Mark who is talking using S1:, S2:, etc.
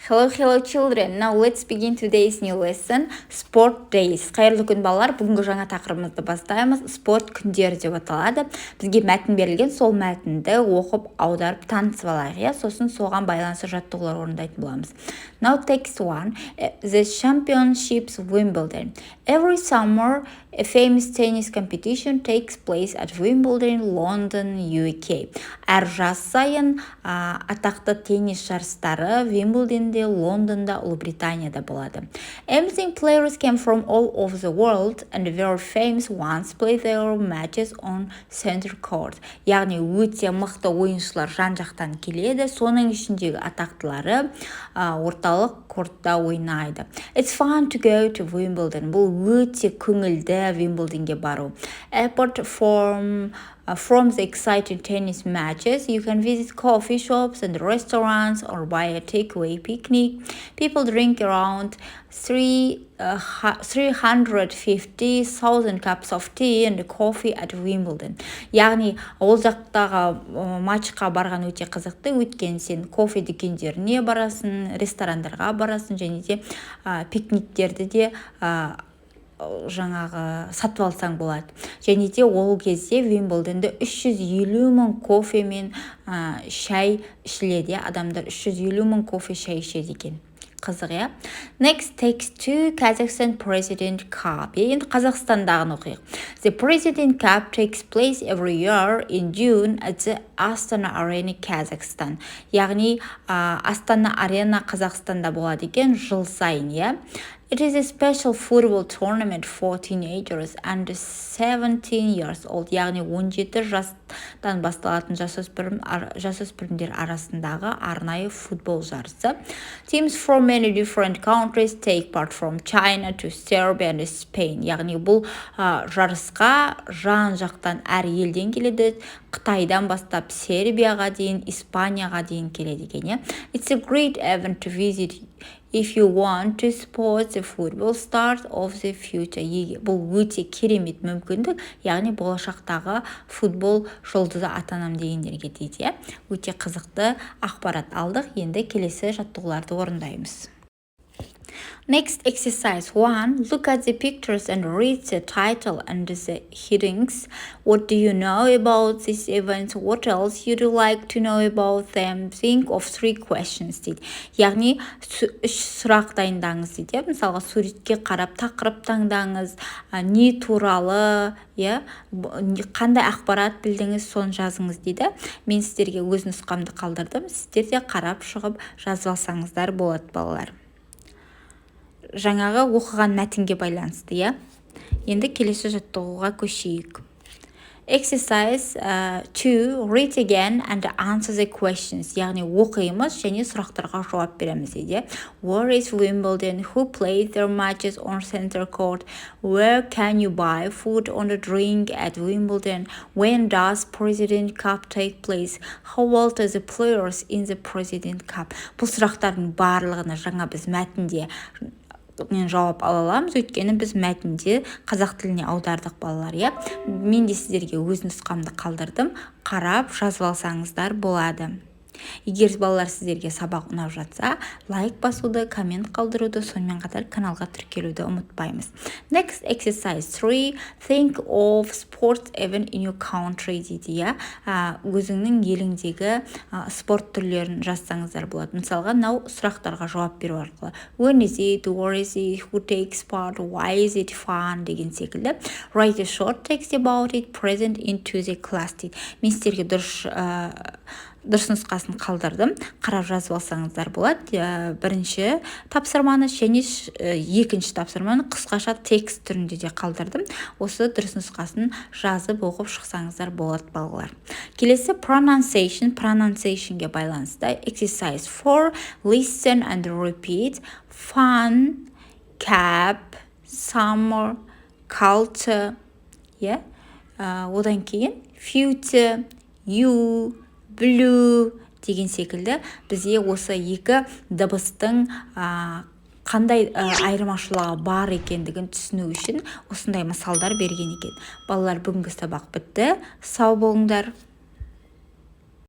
S1: Hello children. Now let's begin today's new lesson. Sport days. Қайырлы күн балалар. Бүгінгі жаңа тақырыбымызды бастаймыз. Спорт күндері деп аталады. Бізге мәтін берілген, сол мәтінді оқып, аударып, танысып алайық. Сосын соған байланысты жаттығулар орындайтын боламыз. Now text 1. The championships Wimbledon. Every summer, a famous tennis competition takes place at Wimbledon, London, UK. Әр жаз сайын атақты теннис жарыстары Вимблденде, Лондонда, Ұлыбританияда болады. Amazing players came from all over the world and very famous ones play their matches on center court. Яғни өте мықты ойыншылар жан-жақтан келеді, соның ішіндегі атақтылары орталық кортта ойнайды. It's fun to go to Wimbledon. Бұл өте көңілді Wimbledonге бару. Apart from the exciting tennis matches, you can visit coffee shops and restaurants or buy a takeaway picnic. People drink around 350,000 cups of tea and coffee at Wimbledon. Яғни, ол жақтағы матчқа барған өте қызықты, өткен сен кофе дүкендеріне барасың, ресторандарға барасың, және де пикниктерді де жаңағы сатып алсаң болады. Және де ол кезде Вимблденде 350,000 кофе мен шай ішіледі. Адамдар 350,000 кофе шай ішеді екен. Қызық, Next text 2. Kazakhstan President Cup. Енді Қазақстандағын оқиық. The President Cup takes place every year in June at the Astana Arena, Kazakhstan. Яғни Астана Арена Қазақстанда болады екен жыл сайын, It is a special football tournament for teenagers under 17 years old. Яғни 17 жастан басталатын жасөспірімдер арасындағы арнайы футбол жарысы. Teams from many different countries take part from China to Serbia and Spain. Яғни бұл жарысқа жан-жақтан әр елден келеді. Қытайдан бастап Сербияға дейін, Испанияға дейін келеді екен, It's a great event to visit if you want to support the football stars of the future. Бұл өте керемет мүмкіндік, яғни болашақтағы футбол жұлдызы атанам дегендерге дейді, Өте қызықты ақпарат алдық, енді келесі жаттығуларды орындаймыз. Next exercise 1. Look at the pictures and read the title and the headings. What do you know about this event? What else would you like to know about them? Think of 3 questions дейді. Яғни 3 сұрақ дайындаңыз дейді. Мысалға суретке қарап тақырып таңдаңыз, не туралы, қандай ақпарат білдіңіз, соны жазыңыз дейді. Мен сіздерге өз нұсқамды қалдырдым. Сіздер де қарап шығып жазып алсаңыздар болады, балалар. Жаңағы оқыған мәтінге байланысты, Енді келесі жаттығуға көшейік. Exercise 2. Read again and answer the questions. Яғни оқимыз және сұрақтарға жауап береміз дейді. Where is Wimbledon? Who played their matches on center court? Where can you buy food or a drink at Wimbledon? When does President Cup take place? How old are the players in the President Cup? Бұл сұрақтардың барлығына жаңа біз мәтінде жауап ала аламыз, өйткені біз мәтінде қазақ тіліне аудардық, балалар, Мен де сіздерге өз нұсқамды қалдырдым, қарап жазып алсаңыздар болады. Егер балалар сіздерге сабақ ұнап жатса, лайк басуды, коммент қалдыруды, сонымен қатар каналға тіркелуді ұмытпаймыз. Next exercise 3. Think of sports event in your country дейді, Өзіңнің еліңдегі спорт түрлерін жазсаңыздар болады. Мысалға, сұрақтарға жауап беру арқылы. When is it? Where is it? Who takes part? Why is it fun? Деген секілді. Write a short text about it, present into the class дейді. Мен сіздерге дұрыс нұсқасын қалдырдым, қарап жазып алсаңыздар болады. Бірінші тапсырманы және екінші тапсырманы қысқаша текст түрінде де қалдырдым. Осы дұрыс нұсқасын жазып оқып шықсаңыздар болады, балалар. Келесі pronunciationге байланысты. Exercise 4. Listen and repeat. Fun, cap, summer, culture, одан кейін future, you, blue деген секілді бізге осы екі дыбыстың қандай айырмашылығы бар екендігін түсіну үшін осындай мысалдар берген екен. Балалар, бүгінгі сабақ бітті. Сау болыңдар.